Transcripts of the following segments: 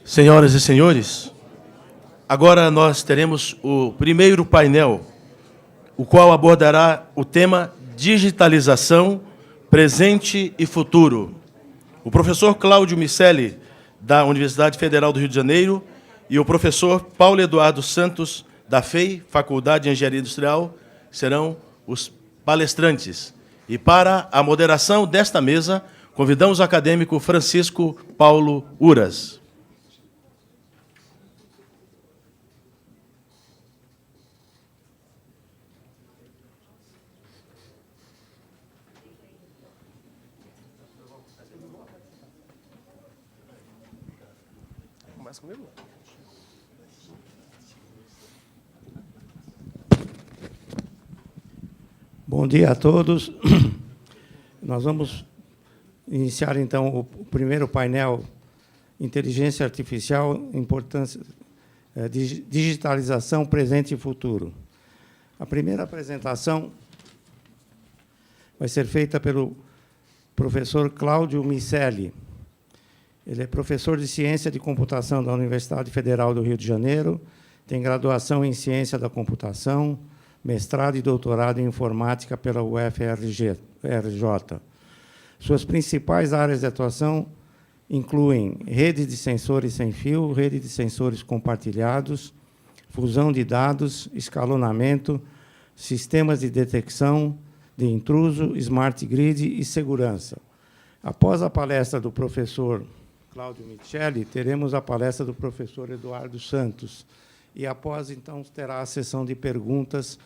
Senhoras e senhores, agora nós teremos o primeiro painel, o qual abordará o tema digitalização, presente e futuro. O professor Cláudio Micelli, da Universidade Federal do Rio de Janeiro, e o professor Paulo Eduardo Santos, da FEI, Faculdade de Engenharia Industrial, serão os palestrantes. E para a moderação desta mesa, convidamos o acadêmico Francisco Paulo Uras. Começa comigo? Bom dia a todos. Nós vamos iniciar, então, o primeiro painel Inteligência Artificial, Importância, Digitalização, Presente e Futuro. A primeira apresentação vai ser feita pelo professor Cláudio Micelli. Ele é professor de Ciência de Computação da Universidade Federal do Rio de Janeiro, tem graduação em Ciência da Computação, mestrado e doutorado em Informática pela UFRJ. Suas principais áreas de atuação incluem rede de sensores sem fio, rede de sensores compartilhados, fusão de dados, escalonamento, sistemas de detecção de intruso, smart grid e segurança. Após a palestra do professor Cláudio Micelli, teremos a palestra do professor Eduardo Santos. E, após, então, terá a sessão de perguntas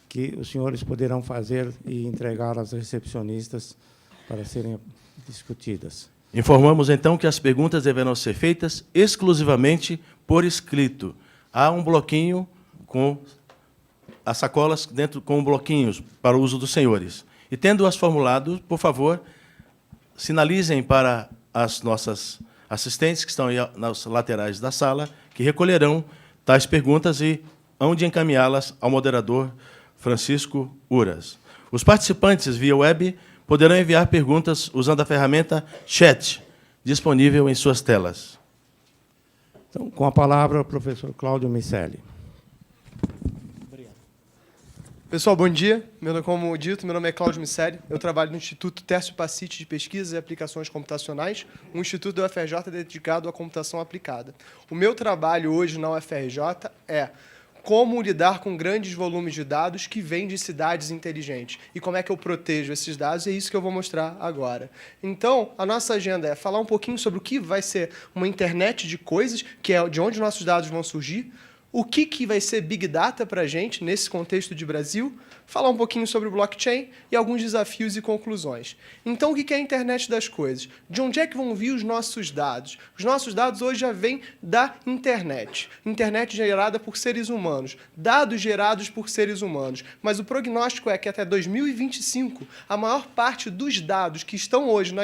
que os senhores poderão fazer e entregar às recepcionistas para serem discutidas. Informamos, então, que as perguntas deverão ser feitas exclusivamente por escrito. Há um bloquinho com as sacolas dentro com bloquinhos para o uso dos senhores. E, tendo-as formulado, por favor, sinalizem para as nossas assistentes, que estão aí nas laterais da sala, que recolherão tais perguntas e hão de encaminhá-las ao moderador Francisco Uras. Os participantes via web poderão enviar perguntas usando a ferramenta Chat, disponível em suas telas. Então, com a palavra, o professor Cláudio Micelli. Pessoal, bom dia. Como dito, meu nome é Cláudio Micelli. Eu trabalho no Instituto Tércio Pacite de Pesquisas e Aplicações Computacionais, um instituto da UFRJ dedicado à computação aplicada. O meu trabalho hoje na UFRJ é como lidar com grandes volumes de dados que vêm de cidades inteligentes e como é que eu protejo esses dados, e é isso que eu vou mostrar agora. Então, a nossa agenda é falar um pouquinho sobre o que vai ser uma internet de coisas, que é de onde nossos dados vão surgir, o que vai ser Big Data para a gente, nesse contexto de Brasil, falar um pouquinho sobre o blockchain e alguns desafios e conclusões. Então, o que é a internet das coisas? De onde é que vão vir os nossos dados? Os nossos dados hoje já vêm da internet. Internet gerada por seres humanos, dados gerados por seres humanos. Mas o prognóstico é que até 2025, a maior parte dos dados que estão hoje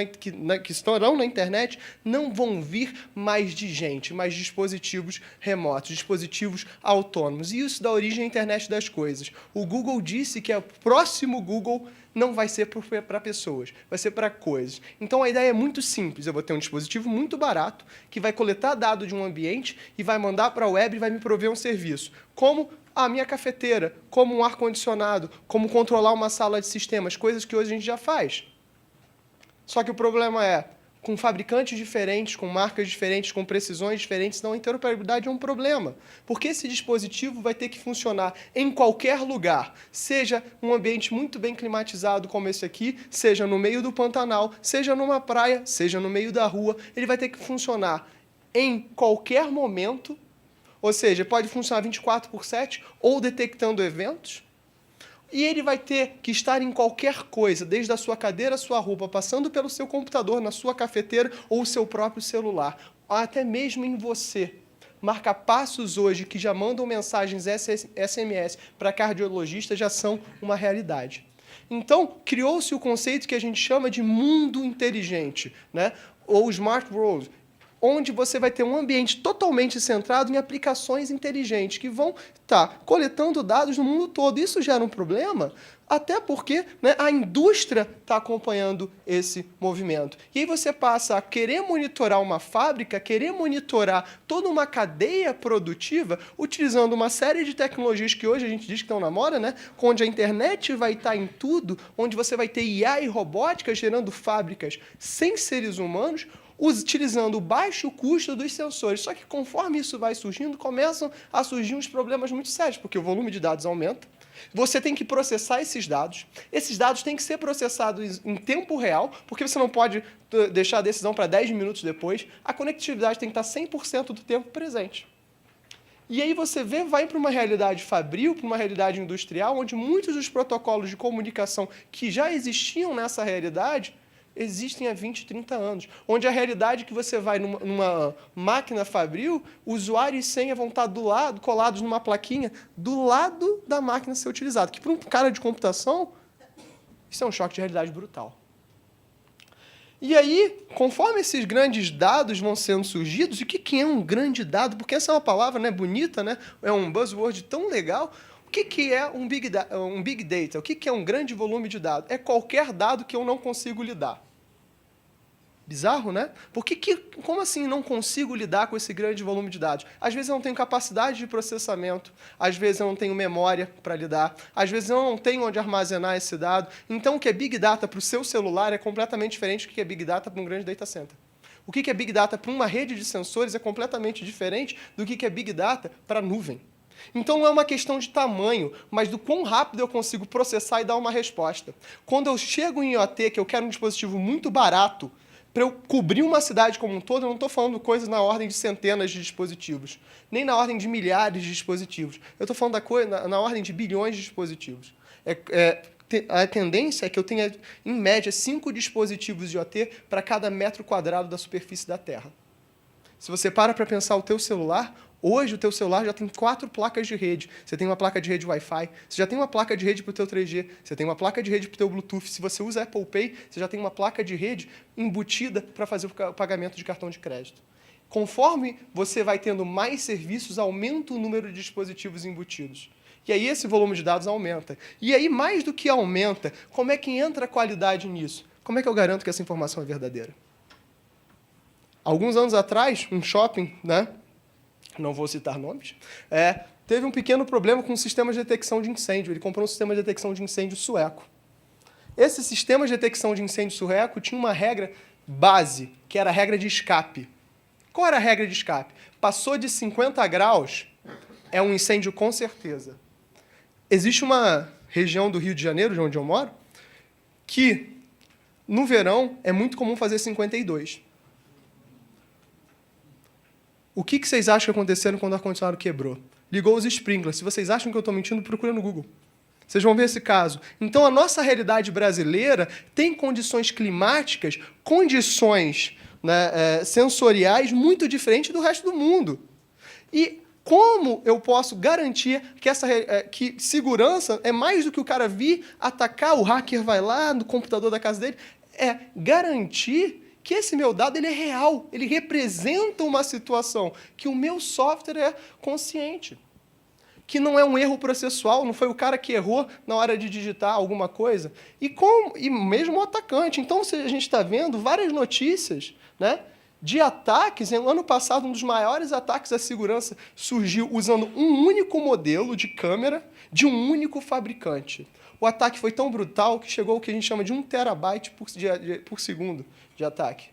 que estarão na internet não vão vir mais de gente, mas de dispositivos remotos, dispositivos autônomos. E isso dá origem à internet das coisas. O Google disse que o próximo Google não vai ser para pessoas, vai ser para coisas. Então, a ideia é muito simples. Eu vou ter um dispositivo muito barato que vai coletar dado de um ambiente e vai mandar para a web e vai me prover um serviço, como a minha cafeteira, como um ar-condicionado, como controlar uma sala de sistemas, coisas que hoje a gente já faz. Só que o problema é, com fabricantes diferentes, com marcas diferentes, com precisões diferentes, então a interoperabilidade é um problema. Porque esse dispositivo vai ter que funcionar em qualquer lugar, seja um ambiente muito bem climatizado como esse aqui, seja no meio do Pantanal, seja numa praia, seja no meio da rua, ele vai ter que funcionar em qualquer momento, ou seja, pode funcionar 24/7 ou detectando eventos, e ele vai ter que estar em qualquer coisa, desde a sua cadeira, a sua roupa, passando pelo seu computador, na sua cafeteira ou o seu próprio celular, até mesmo em você. Marca-passos hoje que já mandam mensagens SMS para cardiologistas já são uma realidade. Então, criou-se o conceito que a gente chama de mundo inteligente, né? Ou Smart World, onde você vai ter um ambiente totalmente centrado em aplicações inteligentes que vão estar coletando dados no mundo todo. Isso gera um problema, até porque, né, a indústria está acompanhando esse movimento. E aí você passa a querer monitorar uma fábrica, querer monitorar toda uma cadeia produtiva, utilizando uma série de tecnologias que hoje a gente diz que estão na moda, né, onde a internet vai estar em tudo, onde você vai ter IA e robótica gerando fábricas sem seres humanos, utilizando o baixo custo dos sensores. Só que conforme isso vai surgindo, começam a surgir uns problemas muito sérios, porque o volume de dados aumenta, você tem que processar esses dados têm que ser processados em tempo real, porque você não pode deixar a decisão para 10 minutos depois, a conectividade tem que estar 100% do tempo presente. E aí você vai para uma realidade fabril, para uma realidade industrial, onde muitos dos protocolos de comunicação que já existiam nessa realidade existem há 20, 30 anos. Onde a realidade é que você vai numa máquina fabril, usuário e senha vão estar do lado, colados numa plaquinha, do lado da máquina ser utilizada. Que para um cara de computação, isso é um choque de realidade brutal. E aí, conforme esses grandes dados vão sendo surgidos, e o que é um grande dado? Porque essa é uma palavra, né, bonita, né? É um buzzword tão legal. O que é um Big Data? O que é um grande volume de dados? É qualquer dado que eu não consigo lidar. Bizarro, né? Como assim não consigo lidar com esse grande volume de dados? Às vezes eu não tenho capacidade de processamento, às vezes eu não tenho memória para lidar, às vezes eu não tenho onde armazenar esse dado. Então, o que é Big Data para o seu celular é completamente diferente do que é Big Data para um grande data center. O que é Big Data para uma rede de sensores é completamente diferente do que é Big Data para a nuvem. Então, não é uma questão de tamanho, mas do quão rápido eu consigo processar e dar uma resposta. Quando eu chego em IoT, que eu quero um dispositivo muito barato, para eu cobrir uma cidade como um todo, eu não estou falando coisas na ordem de centenas de dispositivos, nem na ordem de milhares de dispositivos. Eu estou falando da coisa na ordem de bilhões de dispositivos. A tendência é que eu tenha, em média, 5 dispositivos de IoT para cada metro quadrado da superfície da Terra. Se você para pensar o teu celular, hoje o teu celular já tem 4 placas de rede. Você tem uma placa de rede Wi-Fi, você já tem uma placa de rede para o teu 3G, você tem uma placa de rede para o teu Bluetooth. Se você usa Apple Pay, você já tem uma placa de rede embutida para fazer o pagamento de cartão de crédito. Conforme você vai tendo mais serviços, aumenta o número de dispositivos embutidos. E aí esse volume de dados aumenta. E aí, mais do que aumenta, como é que entra a qualidade nisso? Como é que eu garanto que essa informação é verdadeira? Alguns anos atrás, um shopping, né? Não vou citar nomes, teve um pequeno problema com o sistema de detecção de incêndio. Ele comprou um sistema de detecção de incêndio sueco. Esse sistema de detecção de incêndio sueco tinha uma regra base, que era a regra de escape. Qual era a regra de escape? Passou de 50 graus, é um incêndio com certeza. Existe uma região do Rio de Janeiro, de onde eu moro, que no verão é muito comum fazer 52. O que vocês acham que aconteceram quando o ar-condicionado quebrou? Ligou os sprinklers. Se vocês acham que eu estou mentindo, procura no Google. Vocês vão ver esse caso. Então, a nossa realidade brasileira tem condições climáticas, condições, né, sensoriais muito diferentes do resto do mundo. E como eu posso garantir que segurança é mais do que o cara vir atacar, o hacker vai lá no computador da casa dele, é garantir que esse meu dado ele é real, ele representa uma situação, que o meu software é consciente, que não é um erro processual, não foi o cara que errou na hora de digitar alguma coisa, e mesmo o atacante. Então, a gente está vendo várias notícias, né, de ataques. No ano passado, um dos maiores ataques à segurança surgiu usando um único modelo de câmera de um único fabricante. O ataque foi tão brutal que chegou ao que a gente chama de 1 terabyte por segundo de ataque.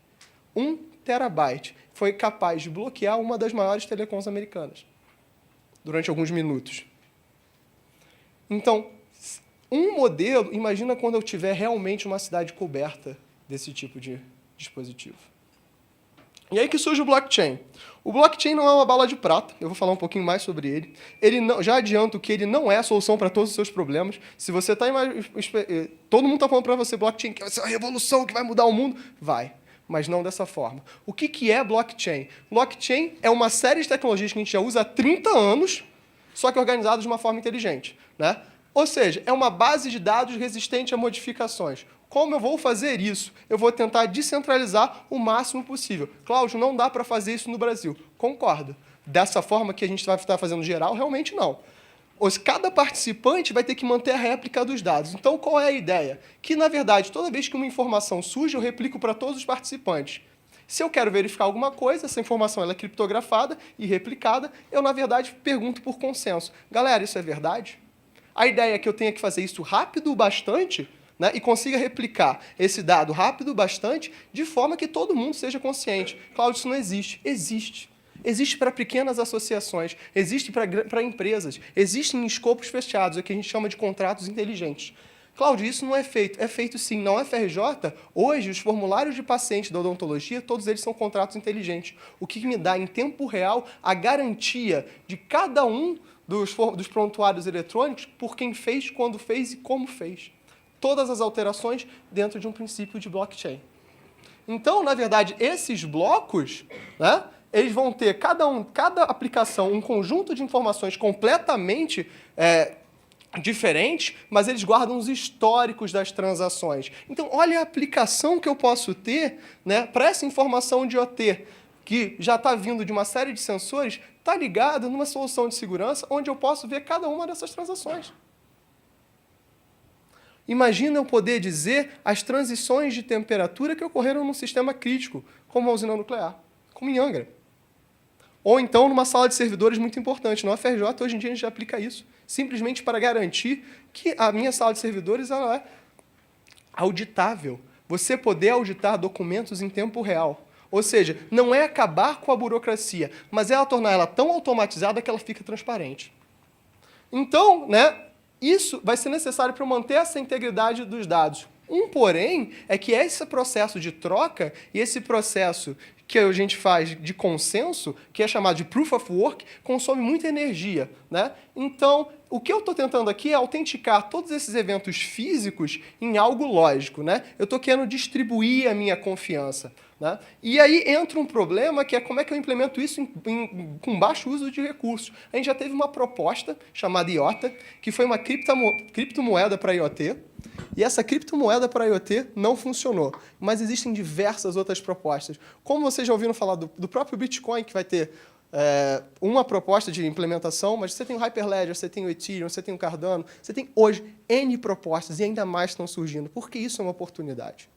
1 terabyte foi capaz de bloquear uma das maiores telecoms americanas durante alguns minutos. Então, um modelo, imagina quando eu tiver realmente uma cidade coberta desse tipo de dispositivo. E aí que surge o blockchain. O blockchain não é uma bala de prata, eu vou falar um pouquinho mais sobre ele. Já adianto que ele não é a solução para todos os seus problemas. Se você está todo mundo está falando para você blockchain, que vai ser uma revolução, que vai mudar o mundo, vai, mas não dessa forma. O que é blockchain? Blockchain é uma série de tecnologias que a gente já usa há 30 anos, só que organizadas de uma forma inteligente, né? Ou seja, é uma base de dados resistente a modificações. Como eu vou fazer isso? Eu vou tentar descentralizar o máximo possível. Cláudio, não dá para fazer isso no Brasil. Concordo. Dessa forma que a gente vai estar fazendo geral, realmente não. Cada participante vai ter que manter a réplica dos dados. Então, qual é a ideia? Que, na verdade, toda vez que uma informação surge, eu replico para todos os participantes. Se eu quero verificar alguma coisa, essa informação ela é criptografada e replicada, eu, na verdade, pergunto por consenso. Galera, isso é verdade? A ideia é que eu tenha que fazer isso rápido bastante, né, e consiga replicar esse dado rápido bastante, de forma que todo mundo seja consciente. Cláudio, isso não existe. Existe. Existe para pequenas associações, existe para empresas, existe em escopos fechados, o que a gente chama de contratos inteligentes. Cláudio, isso não é feito. É feito sim. Na UFRJ, hoje, os formulários de paciente da odontologia, todos eles são contratos inteligentes, o que me dá, em tempo real, a garantia de cada um dos prontuários eletrônicos por quem fez, quando fez e como fez. Todas as alterações dentro de um princípio de blockchain. Então, na verdade, esses blocos, né, eles vão ter, cada aplicação, um conjunto de informações completamente diferentes, mas eles guardam os históricos das transações. Então, olha a aplicação que eu posso ter, né, para essa informação de OT, que já está vindo de uma série de sensores, está ligado numa solução de segurança onde eu posso ver cada uma dessas transações. Imagina eu poder dizer as transições de temperatura que ocorreram num sistema crítico, como a usina nuclear, como em Angra. Ou então numa sala de servidores muito importante. Na UFRJ, hoje em dia, a gente já aplica isso, simplesmente para garantir que a minha sala de servidores ela é auditável. Você poder auditar documentos em tempo real. Ou seja, não é acabar com a burocracia, mas é tornar ela tão automatizada que ela fica transparente. Então, né, isso vai ser necessário para manter essa integridade dos dados. Porém, é que esse processo de troca e esse processo que a gente faz de consenso, que é chamado de Proof of Work, consome muita energia, né? Então, o que eu estou tentando aqui é autenticar todos esses eventos físicos em algo lógico, né? Eu estou querendo distribuir a minha confiança, né? E aí entra um problema que é como é que eu implemento isso com baixo uso de recursos. A gente já teve uma proposta chamada IOTA, que foi uma criptomoeda para IoT, e essa criptomoeda para IoT não funcionou. Mas existem diversas outras propostas. Como vocês já ouviram falar do próprio Bitcoin, que vai ter uma proposta de implementação, mas você tem o Hyperledger, você tem o Ethereum, você tem o Cardano, você tem hoje N propostas e ainda mais estão surgindo, porque isso é uma oportunidade.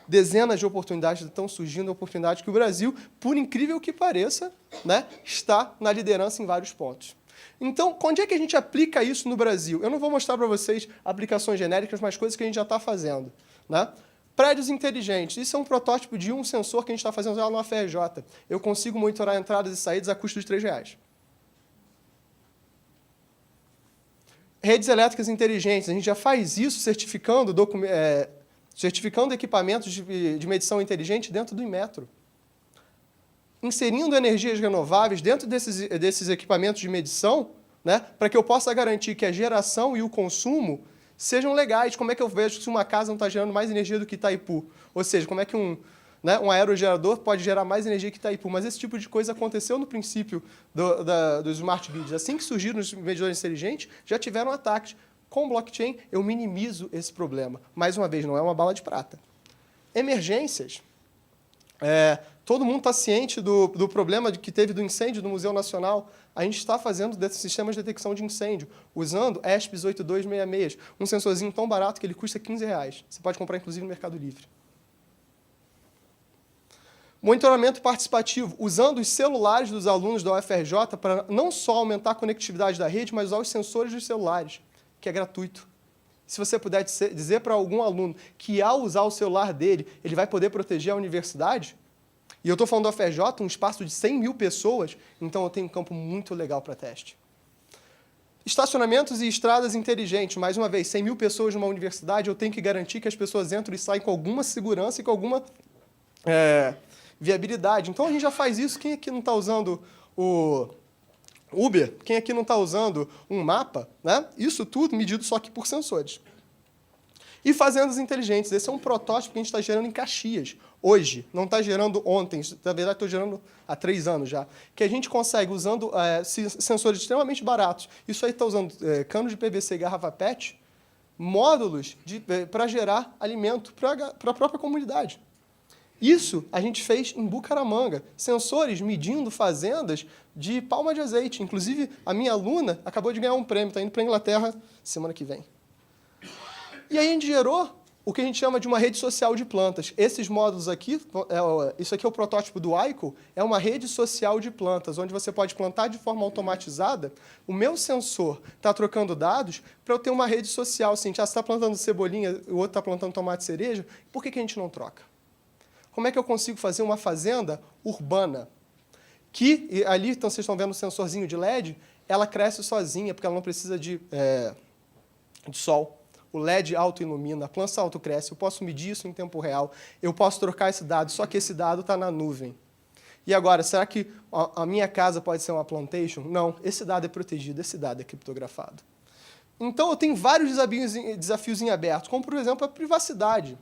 Dezenas de oportunidades estão surgindo, oportunidades que o Brasil, por incrível que pareça, né, está na liderança em vários pontos. Então, onde é que a gente aplica isso no Brasil? Eu não vou mostrar para vocês aplicações genéricas, mas coisas que a gente já está fazendo, né? Prédios inteligentes. Isso é um protótipo de um sensor que a gente está fazendo lá no UFRJ. Eu consigo monitorar entradas e saídas a custo de R$3. Redes elétricas inteligentes. A gente já faz isso certificando equipamentos de medição inteligente dentro do Inmetro. Inserindo energias renováveis dentro desses equipamentos de medição, né, para que eu possa garantir que a geração e o consumo sejam legais. Como é que eu vejo se uma casa não está gerando mais energia do que Itaipu? Ou seja, como é que um aerogerador pode gerar mais energia que Itaipu? Mas esse tipo de coisa aconteceu no princípio dos smart grids. Assim que surgiram os medidores inteligentes, já tiveram ataques. Com blockchain, eu minimizo esse problema. Mais uma vez, não é uma bala de prata. Emergências. Todo mundo está ciente do problema que teve do incêndio do Museu Nacional. A gente está fazendo desses sistemas de detecção de incêndio, usando ESPs 8266, um sensorzinho tão barato que ele custa R$15. Você pode comprar, inclusive, no Mercado Livre. Monitoramento participativo, usando os celulares dos alunos da UFRJ para não só aumentar a conectividade da rede, mas usar os sensores dos celulares, que é gratuito. Se você puder dizer para algum aluno que, ao usar o celular dele, ele vai poder proteger a universidade, e eu estou falando da UFRJ, um espaço de 100 mil pessoas, então eu tenho um campo muito legal para teste. Estacionamentos e estradas inteligentes. Mais uma vez, 100 mil pessoas numa universidade, eu tenho que garantir que as pessoas entram e saem com alguma segurança e com alguma viabilidade. Então, a gente já faz isso. Quem aqui não está usando o Uber? Quem aqui não está usando um mapa? Né? Isso tudo medido só que por sensores. E fazendas inteligentes. Esse é um protótipo que a gente está gerando em Caxias, hoje. Não está gerando ontem. Na verdade, estou gerando há 3 anos já. Que a gente consegue, usando sensores extremamente baratos. Isso aí está usando cano de PVC e garrafa PET, módulos para gerar alimento para a própria comunidade. Isso a gente fez em Bucaramanga, sensores medindo fazendas de palma de azeite. Inclusive, a minha aluna acabou de ganhar um prêmio, está indo para a Inglaterra semana que vem. E aí a gente gerou o que a gente chama de uma rede social de plantas. Esses módulos aqui, isso aqui é o protótipo do Aiko, é uma rede social de plantas, onde você pode plantar de forma automatizada. O meu sensor está trocando dados para eu ter uma rede social. Assim, você está plantando cebolinha, o outro está plantando tomate cereja, por que a gente não troca? Como é que eu consigo fazer uma fazenda urbana? Que ali, então, vocês estão vendo o sensorzinho de LED, ela cresce sozinha, porque ela não precisa de sol. O LED auto-ilumina, a planta auto-cresce, eu posso medir isso em tempo real, eu posso trocar esse dado, só que esse dado está na nuvem. E agora, será que a minha casa pode ser uma plantation? Não, esse dado é protegido, esse dado é criptografado. Então, eu tenho vários desafios em aberto, como, por exemplo, a privacidade,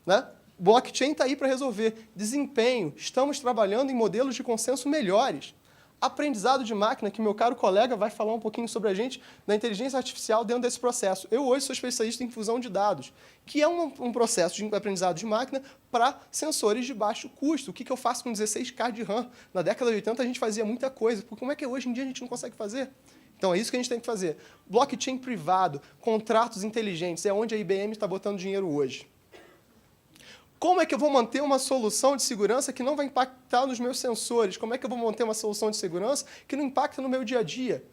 né? Blockchain está aí para resolver. Desempenho, estamos trabalhando em modelos de consenso melhores. Aprendizado de máquina, que meu caro colega vai falar um pouquinho sobre a gente, da inteligência artificial dentro desse processo. Eu hoje sou especialista em fusão de dados, que é um processo de aprendizado de máquina para sensores de baixo custo. O que eu faço com 16K de RAM? Na década de 80 a gente fazia muita coisa, porque como é que hoje em dia a gente não consegue fazer? Então é isso que a gente tem que fazer. Blockchain privado, contratos inteligentes, é onde a IBM está botando dinheiro hoje. Como é que eu vou manter uma solução de segurança que não vai impactar nos meus sensores? Como é que eu vou manter uma solução de segurança que não impacta no meu dia a dia?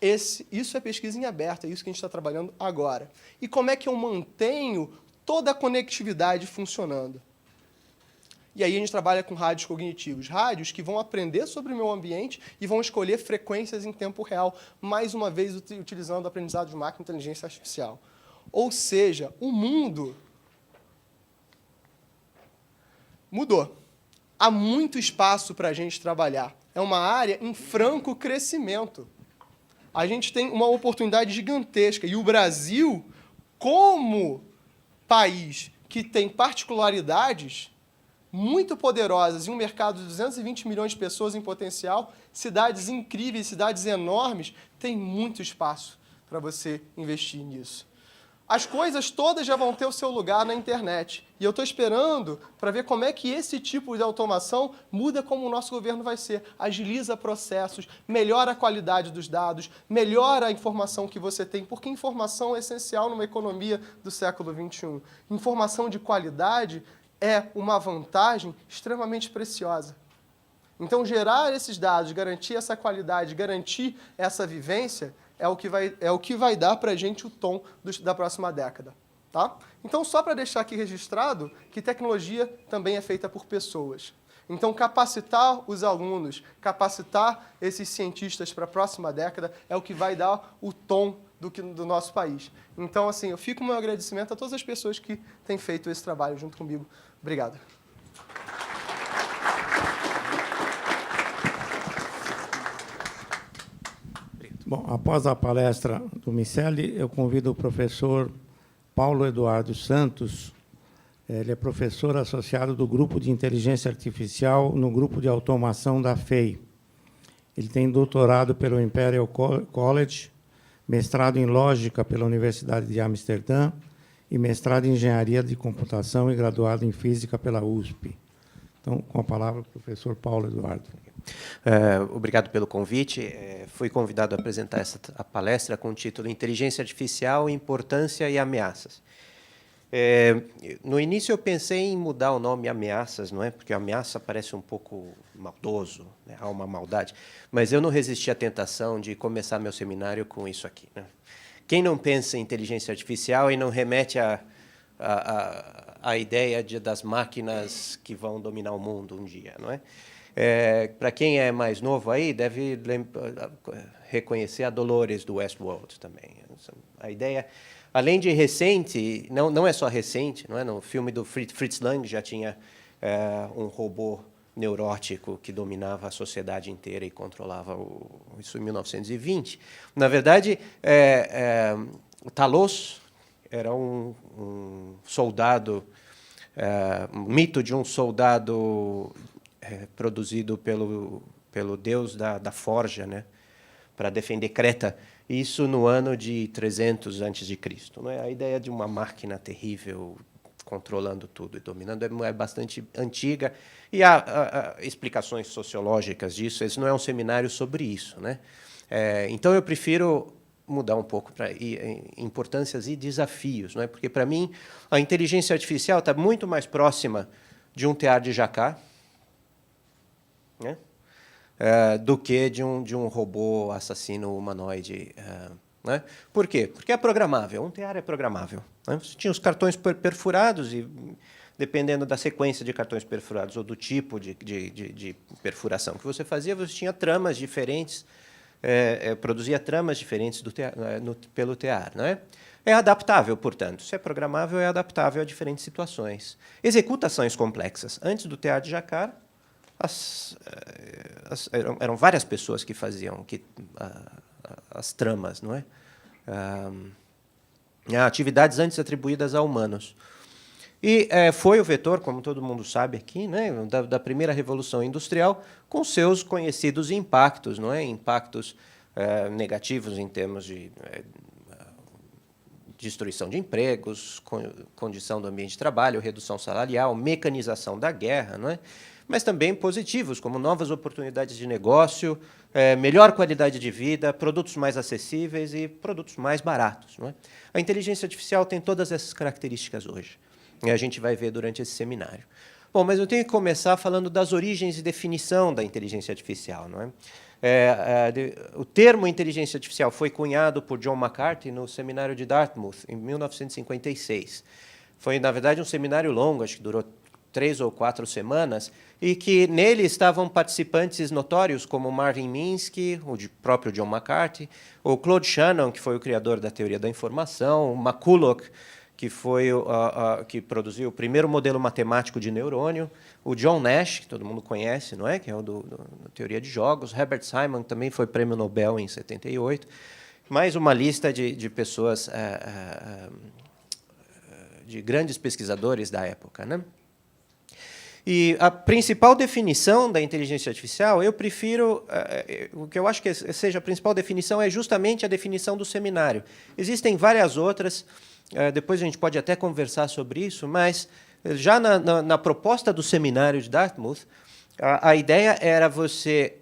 Isso é pesquisa em aberto, é isso que a gente está trabalhando agora. E como é que eu mantenho toda a conectividade funcionando? E aí a gente trabalha com rádios cognitivos, rádios que vão aprender sobre o meu ambiente e vão escolher frequências em tempo real, mais uma vez utilizando o aprendizado de máquina e inteligência artificial. Ou seja, o mundo mudou. Há muito espaço para a gente trabalhar. É uma área em franco crescimento. A gente tem uma oportunidade gigantesca. E o Brasil, como país que tem particularidades muito poderosas e um mercado de 220 milhões de pessoas em potencial, cidades incríveis, cidades enormes, tem muito espaço para você investir nisso. As coisas todas já vão ter o seu lugar na internet. E eu estou esperando para ver como é que esse tipo de automação muda como o nosso governo vai ser. Agiliza processos, melhora a qualidade dos dados, melhora a informação que você tem, porque informação é essencial numa economia do século XXI. Informação de qualidade é uma vantagem extremamente preciosa. Então, gerar esses dados, garantir essa qualidade, garantir essa vivência, é o que vai dar para a gente o tom da próxima década. Tá? Então, só para deixar aqui registrado que tecnologia também é feita por pessoas. Então, capacitar os alunos, capacitar esses cientistas para a próxima década é o que vai dar o tom do nosso país. Então, assim, eu fico com o meu agradecimento a todas as pessoas que têm feito esse trabalho junto comigo. Obrigado. Bom, após a palestra do Miceli, eu convido o professor Paulo Eduardo Santos. Ele é professor associado do Grupo de Inteligência Artificial no Grupo de Automação da FEI. Ele tem doutorado pelo Imperial College, mestrado em Lógica pela Universidade de Amsterdã e mestrado em Engenharia de Computação e graduado em Física pela USP. Então, com a palavra, o professor Paulo Eduardo. Obrigado pelo convite. Fui convidado a apresentar a palestra com o título Inteligência Artificial, Importância e Ameaças. No início eu pensei em mudar o nome Ameaças, não é? Porque ameaça parece um pouco maldoso, né? Há uma maldade. Mas eu não resisti à tentação de começar meu seminário com isso aqui, né? Quem não pensa em inteligência artificial e não remete à ideia das máquinas que vão dominar o mundo um dia, não é? Para quem é mais novo aí, deve reconhecer a Dolores do Westworld também. A ideia, além de recente, não é só recente, não é? No filme do Fritz Lang já tinha um robô neurótico que dominava a sociedade inteira e controlava isso em 1920. Na verdade, Talos era um soldado, um mito de um soldado produzido pelo deus da forja, né? para defender Creta, isso no ano de 300 a.C. Não é? A ideia de uma máquina terrível controlando tudo e dominando é bastante antiga, e há explicações sociológicas disso. Esse não é um seminário sobre isso, né? Então, eu prefiro mudar um pouco para importâncias e desafios, não é? Porque, para mim, a inteligência artificial está muito mais próxima de um tear de Jacquard, né? Do que de um robô assassino humanoide. Né? Por quê? Porque é programável. Um tear é programável. Né? Você tinha os cartões perfurados e, dependendo da sequência de cartões perfurados ou do tipo de perfuração que você fazia, você tinha tramas diferentes, produzia tramas diferentes pelo tear. Né? É adaptável, portanto. Se é programável, é adaptável a diferentes situações. Executa ações complexas. Antes do tear de Jacquard, eram várias pessoas que faziam as tramas, não é? Atividades antes atribuídas a humanos. E foi o vetor, como todo mundo sabe aqui, né, da primeira revolução industrial, com seus conhecidos impactos, não é? Impactos negativos em termos de destruição de empregos, condição do ambiente de trabalho, redução salarial, mecanização da guerra, não é? Mas também positivos, como novas oportunidades de negócio, melhor qualidade de vida, produtos mais acessíveis e produtos mais baratos. Não é? A inteligência artificial tem todas essas características hoje, e a gente vai ver durante esse seminário. Bom, mas eu tenho que começar falando das origens e definição da inteligência artificial. Não é? O termo inteligência artificial foi cunhado por John McCarthy no seminário de Dartmouth, em 1956. Foi, na verdade, um seminário longo, acho que durou 3 ou 4 semanas, e que nele estavam participantes notórios como Marvin Minsky, o próprio John McCarthy, o Claude Shannon, que foi o criador da teoria da informação, o McCulloch, que foi que produziu o primeiro modelo matemático de neurônio, o John Nash, que todo mundo conhece, não é? Que é o da teoria de jogos, Herbert Simon, que também foi prêmio Nobel em 78, mais uma lista de pessoas, de grandes pesquisadores da época, né? E a principal definição da inteligência artificial, eu prefiro, o que eu acho que seja a principal definição é justamente a definição do seminário. Existem várias outras, depois a gente pode até conversar sobre isso, mas já na proposta do seminário de Dartmouth, a ideia era você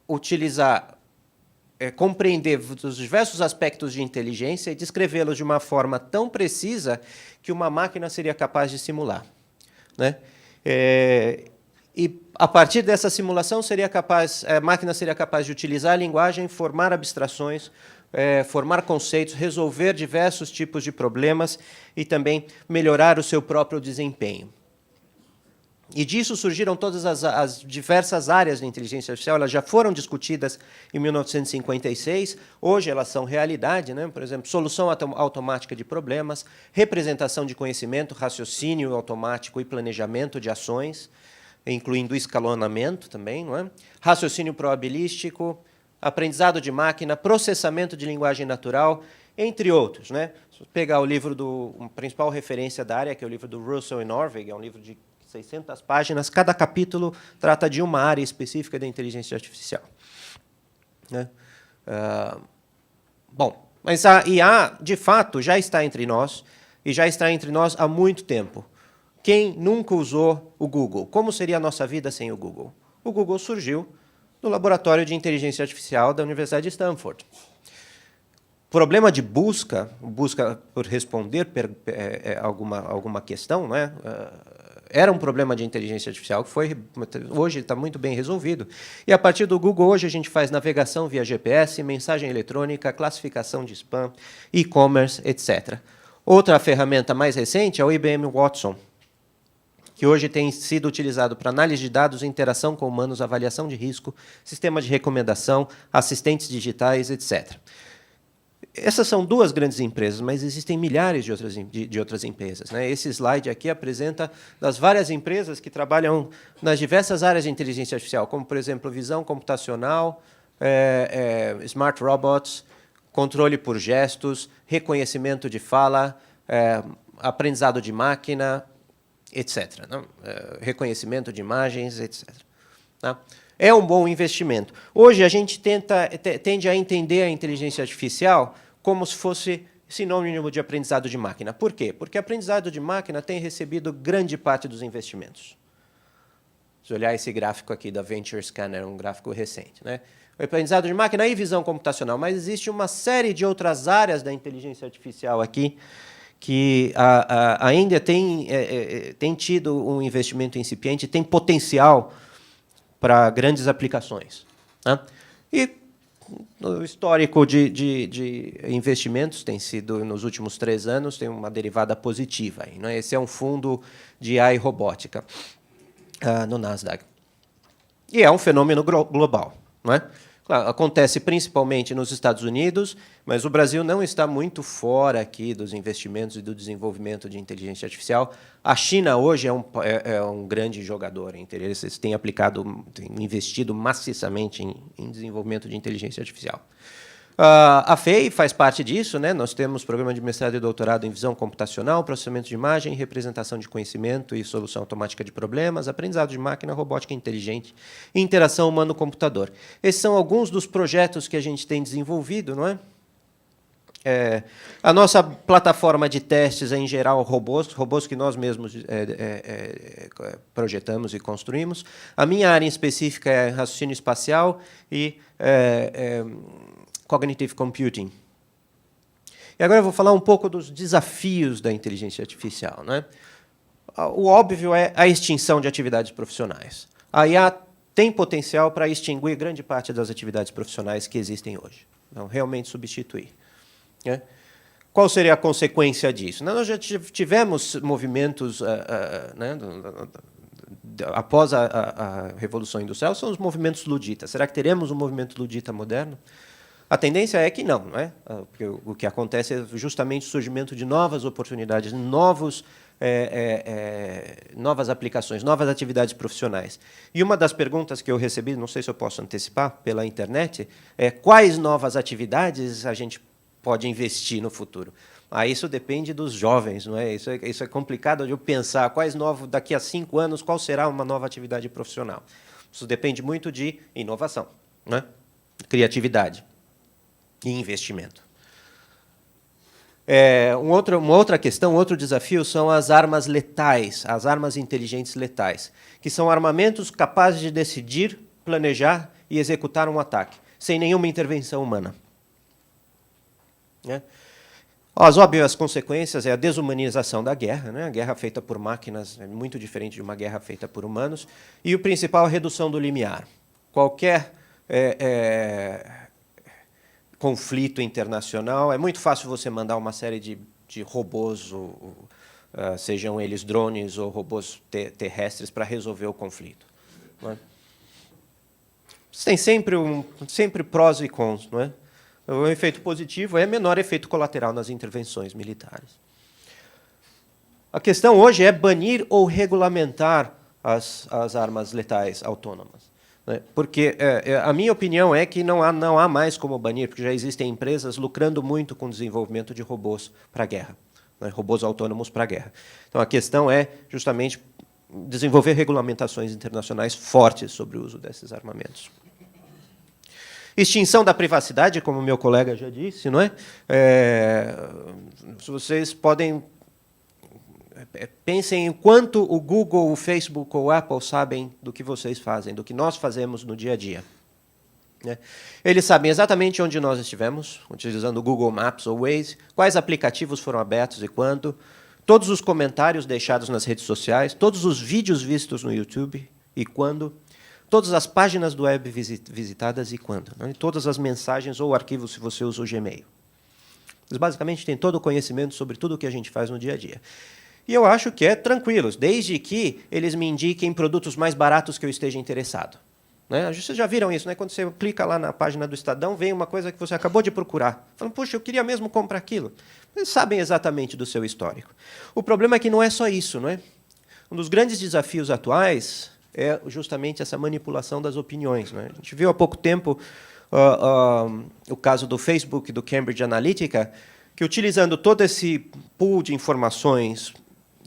utilizar, compreender os diversos aspectos de inteligência e descrevê-los de uma forma tão precisa que uma máquina seria capaz de simular. Né? E, a partir dessa simulação, a máquina seria capaz de utilizar a linguagem, formar abstrações, formar conceitos, resolver diversos tipos de problemas e também melhorar o seu próprio desempenho. E disso surgiram todas as diversas áreas de inteligência artificial. Elas já foram discutidas em 1956, hoje elas são realidade, né? Por exemplo, solução automática de problemas, representação de conhecimento, raciocínio automático e planejamento de ações, incluindo escalonamento também, não é? Raciocínio probabilístico, aprendizado de máquina, processamento de linguagem natural, entre outros. Né? Se pegar o livro a principal referência da área, que é o livro do Russell e Norvig, é um livro de 600 páginas, cada capítulo trata de uma área específica da inteligência artificial. Né? Bom, mas a IA, de fato, já está entre nós, e já está entre nós há muito tempo. Quem nunca usou o Google? Como seria a nossa vida sem o Google? O Google surgiu no Laboratório de Inteligência Artificial da Universidade de Stanford. Problema de busca por responder alguma questão, né? Era um problema de inteligência artificial que hoje está muito bem resolvido. E, a partir do Google, hoje a gente faz navegação via GPS, mensagem eletrônica, classificação de spam, e-commerce, etc. Outra ferramenta mais recente é o IBM Watson, que hoje tem sido utilizado para análise de dados, interação com humanos, avaliação de risco, sistema de recomendação, assistentes digitais, etc. Essas são 2 grandes empresas, mas existem milhares de outras empresas. Né? Esse slide aqui apresenta das várias empresas que trabalham nas diversas áreas de inteligência artificial, como, por exemplo, visão computacional, smart robots, controle por gestos, reconhecimento de fala, aprendizado de máquina, etc. Não? Reconhecimento de imagens, etc. Tá? é um bom investimento. Hoje, a gente tende a entender a inteligência artificial como se fosse sinônimo de aprendizado de máquina. Por quê? Porque aprendizado de máquina tem recebido grande parte dos investimentos. Se olhar esse gráfico aqui da Venture Scanner, um gráfico recente, né? O aprendizado de máquina e visão computacional, mas existe uma série de outras áreas da inteligência artificial aqui que ainda tem tido um investimento incipiente, tem potencial para grandes aplicações, né? E o histórico de investimentos tem sido, nos últimos 3 anos, tem uma derivada positiva aí, né? Esse é um fundo de AI robótica no Nasdaq. E é um fenômeno global, não é? Claro, acontece principalmente nos Estados Unidos, mas o Brasil não está muito fora aqui dos investimentos e do desenvolvimento de inteligência artificial. A China hoje é um grande jogador. Eles têm investido maciçamente em desenvolvimento de inteligência artificial. A FEI faz parte disso, né? Nós temos programa de mestrado e doutorado em visão computacional, processamento de imagem, representação de conhecimento e solução automática de problemas, aprendizado de máquina, robótica inteligente e interação humano-computador. Esses são alguns dos projetos que a gente tem desenvolvido, não é? A nossa plataforma de testes é, em geral, robôs que nós mesmos projetamos e construímos. A minha área em específica é raciocínio espacial e Cognitive Computing. E agora eu vou falar um pouco dos desafios da inteligência artificial, né? O óbvio é a extinção de atividades profissionais. A IA tem potencial para extinguir grande parte das atividades profissionais que existem hoje. Então, realmente substituir, né? Qual seria a consequência disso? Nós já tivemos movimentos, né, após a Revolução Industrial, são os movimentos luditas. Será que teremos um movimento ludita moderno? A tendência é que não, não é? Porque o que acontece é justamente o surgimento de novas oportunidades, novas aplicações, novas atividades profissionais. E uma das perguntas que eu recebi, não sei se eu posso antecipar, pela internet, é quais novas atividades a gente pode investir no futuro. Isso depende dos jovens, não é? Isso é complicado de eu pensar daqui a 5 anos, qual será uma nova atividade profissional. Isso depende muito de inovação, né? Criatividade e investimento. Uma outra questão, outro desafio são as armas letais, as armas inteligentes letais, que são armamentos capazes de decidir, planejar e executar um ataque, sem nenhuma intervenção humana, né? As óbvias consequências é a desumanização da guerra, né? A guerra feita por máquinas é muito diferente de uma guerra feita por humanos, e o principal, a redução do limiar. Qualquer conflito internacional, é muito fácil você mandar uma série de robôs, sejam eles drones ou robôs terrestres, para resolver o conflito, não é? Tem sempre prós e cons, não é? O efeito positivo é menor efeito colateral nas intervenções militares. A questão hoje é banir ou regulamentar as armas letais autônomas, né? Porque a minha opinião é que não há mais como banir, porque já existem empresas lucrando muito com o desenvolvimento de robôs para a guerra, né? Robôs autônomos para a guerra. Então, a questão é justamente desenvolver regulamentações internacionais fortes sobre o uso desses armamentos. Extinção da privacidade, como meu colega já disse, não é? Vocês podem... Pensem em quanto o Google, o Facebook ou o Apple sabem do que vocês fazem, do que nós fazemos no dia a dia, né? Eles sabem exatamente onde nós estivemos, utilizando o Google Maps ou Waze, quais aplicativos foram abertos e quando, todos os comentários deixados nas redes sociais, todos os vídeos vistos no YouTube e quando, todas as páginas do web visitadas e quando, né? Todas as mensagens ou arquivos se você usa o Gmail. Eles basicamente têm todo o conhecimento sobre tudo o que a gente faz no dia a dia. E eu acho que é tranquilo, desde que eles me indiquem produtos mais baratos que eu esteja interessado, né? Vocês já viram isso, né? Quando você clica lá na página do Estadão, vem uma coisa que você acabou de procurar. Falando, puxa, eu queria mesmo comprar aquilo. Eles sabem exatamente do seu histórico. O problema é que não é só isso, não é? Um dos grandes desafios atuais é justamente essa manipulação das opiniões, né? A gente viu há pouco tempo o caso do Facebook, do Cambridge Analytica, que, utilizando todo esse pool de informações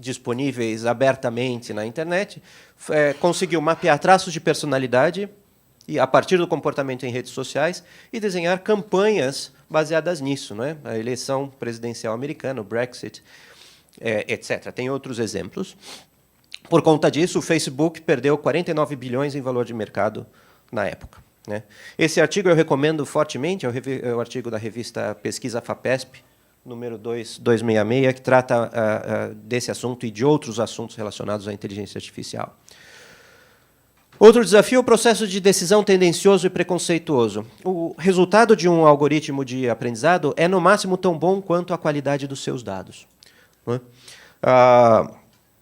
disponíveis abertamente na internet, conseguiu mapear traços de personalidade e a partir do comportamento em redes sociais, e desenhar campanhas baseadas nisso, não é? A eleição presidencial americana, o Brexit, etc. Tem outros exemplos. Por conta disso, o Facebook perdeu 49 bilhões em valor de mercado na época, né? Esse artigo eu recomendo fortemente, é o artigo da revista Pesquisa FAPESP, número 266, que trata desse assunto e de outros assuntos relacionados à inteligência artificial. Outro desafio é o processo de decisão tendencioso e preconceituoso. O resultado de um algoritmo de aprendizado é, no máximo, tão bom quanto a qualidade dos seus dados, não é?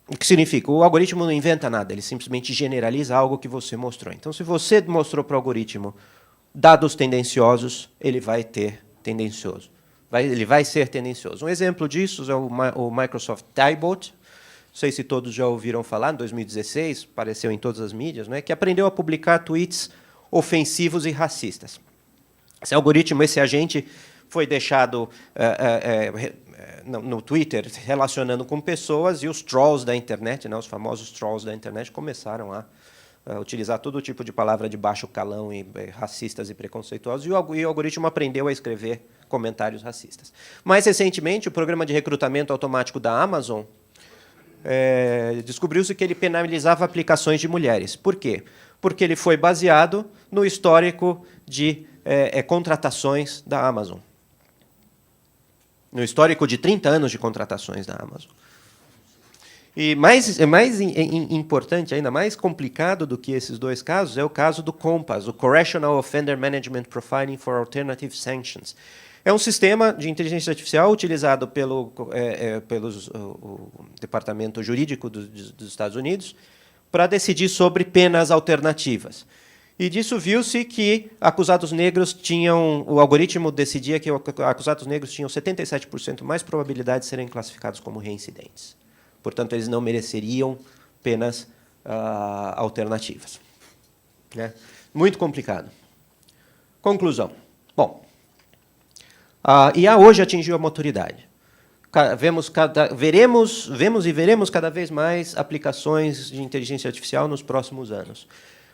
O que significa? O algoritmo não inventa nada, ele simplesmente generaliza algo que você mostrou. Então, se você mostrou para o algoritmo dados tendenciosos, ele vai ter tendencioso. Ele vai ser tendencioso. Um exemplo disso é o Microsoft Typebot. Não sei se todos já ouviram falar, em 2016, apareceu em todas as mídias, né, que aprendeu a publicar tweets ofensivos e racistas. Esse algoritmo, esse agente, foi deixado no Twitter relacionando com pessoas, e os trolls da internet, né, os famosos trolls da internet, começaram a utilizar todo tipo de palavra de baixo calão e racistas e preconceituosos, e o algoritmo aprendeu a escrever comentários racistas. Mais recentemente, o programa de recrutamento automático da Amazon descobriu-se que ele penalizava aplicações de mulheres. Por quê? Porque ele foi baseado no histórico de contratações da Amazon. No histórico de 30 anos de contratações da Amazon. E mais importante, ainda mais complicado do que esses dois casos, é o caso do COMPAS, o Correctional Offender Management Profiling for Alternative Sanctions. É um sistema de inteligência artificial utilizado pelo Departamento Jurídico dos Estados Unidos para decidir sobre penas alternativas. E disso viu-se que acusados negros tinham... O algoritmo decidia que acusados negros tinham 77% mais probabilidade de serem classificados como reincidentes. Portanto, eles não mereceriam penas alternativas, né? Muito complicado. Conclusão. Bom, IA hoje atingiu a maturidade. Vemos e veremos cada vez mais aplicações de inteligência artificial nos próximos anos.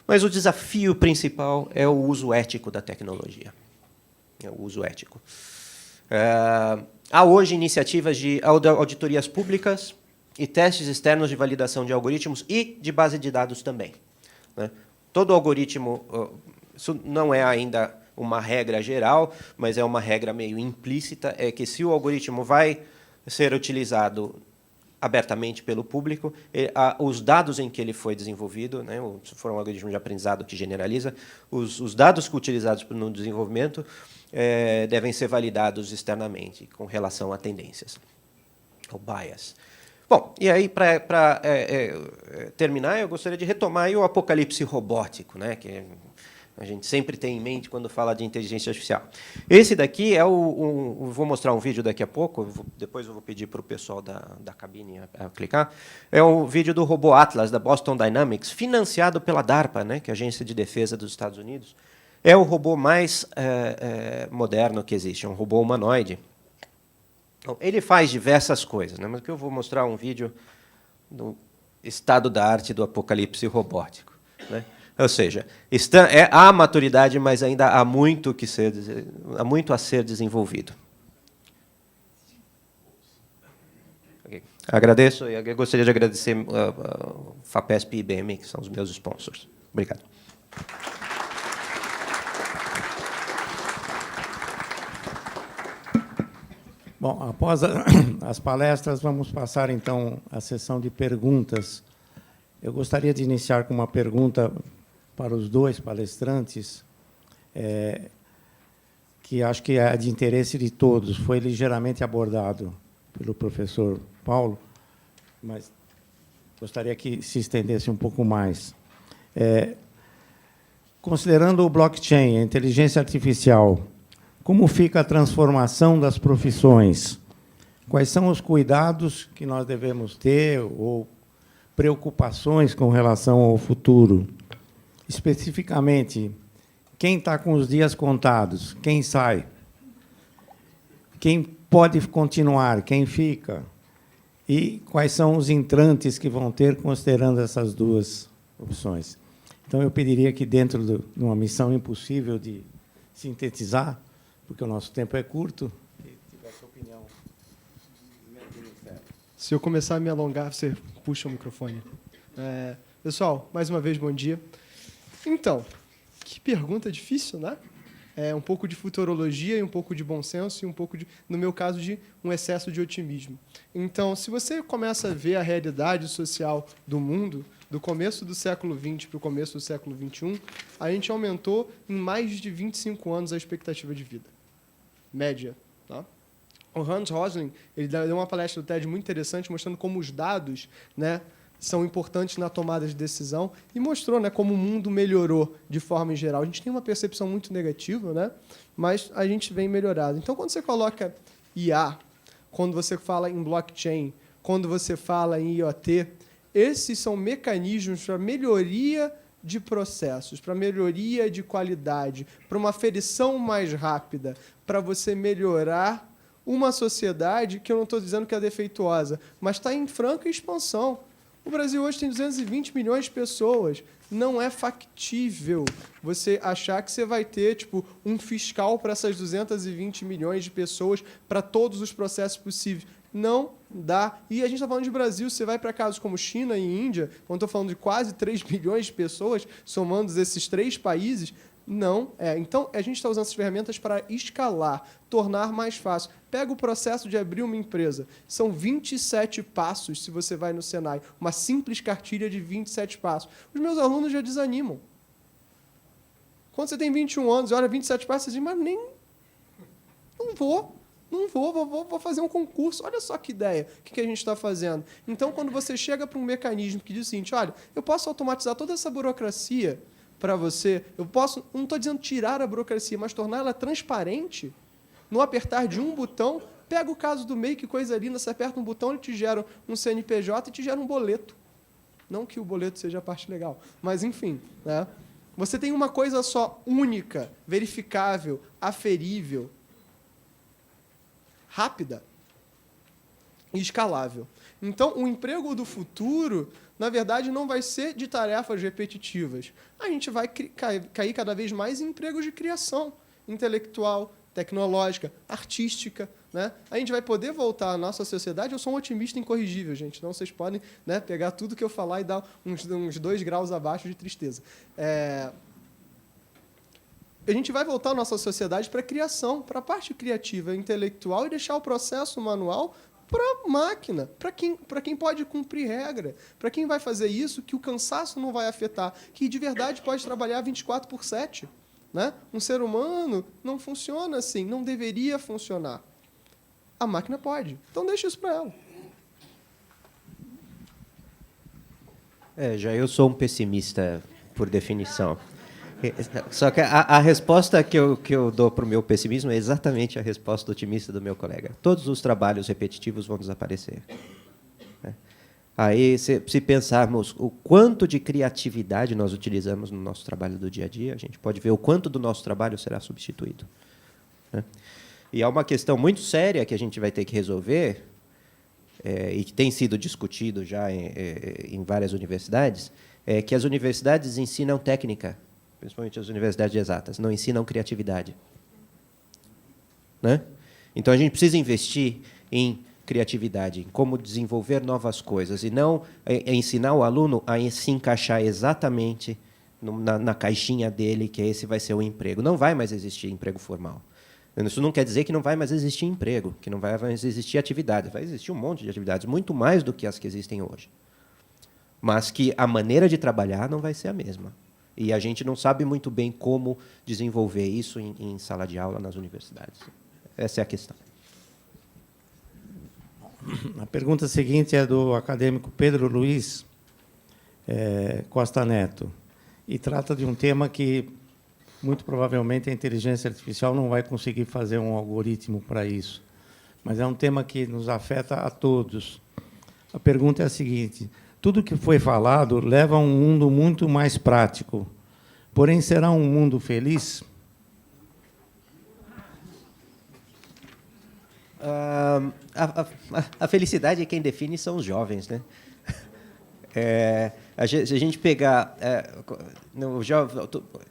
Mas o desafio principal é o uso ético da tecnologia. É o uso ético. Há hoje iniciativas de auditorias públicas e testes externos de validação de algoritmos e de base de dados também, né? Todo algoritmo, isso não é ainda uma regra geral, mas é uma regra meio implícita, é que se o algoritmo vai ser utilizado abertamente pelo público, os dados em que ele foi desenvolvido, né, se for um algoritmo de aprendizado que generaliza, os dados utilizados no desenvolvimento devem ser validados externamente com relação a tendências, ou bias. Bom, e aí, para terminar, eu gostaria de retomar aí o apocalipse robótico, né, que a gente sempre tem em mente quando fala de inteligência artificial. Esse daqui é vou mostrar um vídeo daqui a pouco, depois eu vou pedir para o pessoal da cabine a clicar. É um vídeo do robô Atlas, da Boston Dynamics, financiado pela DARPA, né, que é a Agência de Defesa dos Estados Unidos. É o robô mais moderno que existe, é um robô humanoide. Então, ele faz diversas coisas, né, mas aqui eu vou mostrar um vídeo do estado da arte do apocalipse robótico, né? Ou seja, há maturidade, mas ainda há muito a ser desenvolvido. Okay. Agradeço e eu gostaria de agradecer FAPESP e IBM, que são os meus sponsors. Obrigado. Bom, após as palestras, vamos passar, então, à sessão de perguntas. Eu gostaria de iniciar com uma pergunta para os dois palestrantes, que acho que é de interesse de todos. Foi ligeiramente abordado pelo professor Paulo, mas gostaria que se estendesse um pouco mais. Considerando o blockchain, a inteligência artificial, como fica a transformação das profissões? Quais são os cuidados que nós devemos ter ou preocupações com relação ao futuro? Especificamente, quem está com os dias contados? Quem sai? Quem pode continuar? Quem fica? E quais são os entrantes que vão ter, considerando essas duas opções? Então, eu pediria que, dentro de uma missão impossível de sintetizar, porque o nosso tempo é curto, que tivesse opinião. Se eu começar a me alongar, você puxa o microfone. Pessoal, mais uma vez, bom dia. Então, que pergunta difícil, né? Um pouco de futurologia e um pouco de bom senso e um pouco, no meu caso, de um excesso de otimismo. Então, se você começa a ver a realidade social do mundo, do começo do século XX para o começo do século XXI, a gente aumentou em mais de 25 anos a expectativa de vida. Média. Tá? O Hans Rosling ele deu uma palestra do TED muito interessante, mostrando como os dados, né, são importantes na tomada de decisão e mostrou, né, como o mundo melhorou de forma em geral. A gente tem uma percepção muito negativa, né, mas a gente vem melhorado. Então, quando você coloca IA, quando você fala em blockchain, quando você fala em IoT, esses são mecanismos para melhoria de processos, para melhoria de qualidade, para uma aferição mais rápida, para você melhorar uma sociedade que eu não estou dizendo que é defeituosa, mas está em franca expansão. O Brasil hoje tem 220 milhões de pessoas. Não é factível você achar que você vai ter tipo, um fiscal para essas 220 milhões de pessoas para todos os processos possíveis. Não dá. E a gente está falando de Brasil, você vai para casos como China e Índia, quando estou falando de quase 3 bilhões de pessoas, somando esses 3 países, não é. Então, a gente está usando essas ferramentas para escalar, tornar mais fácil. Pega o processo de abrir uma empresa. São 27 passos, se você vai no Senai. Uma simples cartilha de 27 passos. Os meus alunos já desanimam. Quando você tem 21 anos e olha 27 passos, você diz, mas nem... Não vou fazer um concurso. Olha só que ideia, o que a gente está fazendo. Então, quando você chega para um mecanismo que diz o seguinte, olha, eu posso automatizar toda essa burocracia para você, eu posso, não estou dizendo tirar a burocracia, mas torná-la transparente, no apertar de um botão, pega o caso do MEI, que coisa linda, você aperta um botão, ele te gera um CNPJ e te gera um boleto. Não que o boleto seja a parte legal, mas enfim, né? Você tem uma coisa só, única, verificável, aferível, rápida e escalável. Então, o emprego do futuro, na verdade, não vai ser de tarefas repetitivas. A gente vai cair cada vez mais em empregos de criação intelectual, tecnológica, artística. Né? A gente vai poder voltar à nossa sociedade. Eu sou um otimista incorrigível, gente. Então, vocês podem, né, pegar tudo que eu falar e dar uns 2 graus abaixo de tristeza. A gente vai voltar à nossa sociedade para a criação, para a parte criativa, intelectual, e deixar o processo manual para a máquina, para quem pode cumprir regra, para quem vai fazer isso, que o cansaço não vai afetar, que de verdade pode trabalhar 24/7. Né? Um ser humano não funciona assim, não deveria funcionar. A máquina pode. Então, deixa isso para ela. Já eu sou um pessimista, por definição. Só que a resposta que eu dou para o meu pessimismo é exatamente a resposta otimista do meu colega. Todos os trabalhos repetitivos vão desaparecer. Aí, se pensarmos o quanto de criatividade nós utilizamos no nosso trabalho do dia a dia, a gente pode ver o quanto do nosso trabalho será substituído. E há uma questão muito séria que a gente vai ter que resolver, e que tem sido discutido já em várias universidades, é que as universidades ensinam técnica, principalmente as universidades exatas, não ensinam criatividade. Né? Então, a gente precisa investir em criatividade, em como desenvolver novas coisas, e não ensinar o aluno a se encaixar exatamente na caixinha dele, que esse vai ser o emprego. Não vai mais existir emprego formal. Isso não quer dizer que não vai mais existir emprego, que não vai mais existir atividade. Vai existir um monte de atividades, muito mais do que as que existem hoje. Mas que a maneira de trabalhar não vai ser a mesma. E a gente não sabe muito bem como desenvolver isso em sala de aula nas universidades. Essa é a questão. A pergunta seguinte é do acadêmico Pedro Luiz Costa Neto, e trata de um tema que, muito provavelmente, a inteligência artificial não vai conseguir fazer um algoritmo para isso, mas é um tema que nos afeta a todos. A pergunta é a seguinte: tudo que foi falado leva a um mundo muito mais prático, porém, será um mundo feliz? A felicidade, quem define são os jovens, né? Se a gente pegar...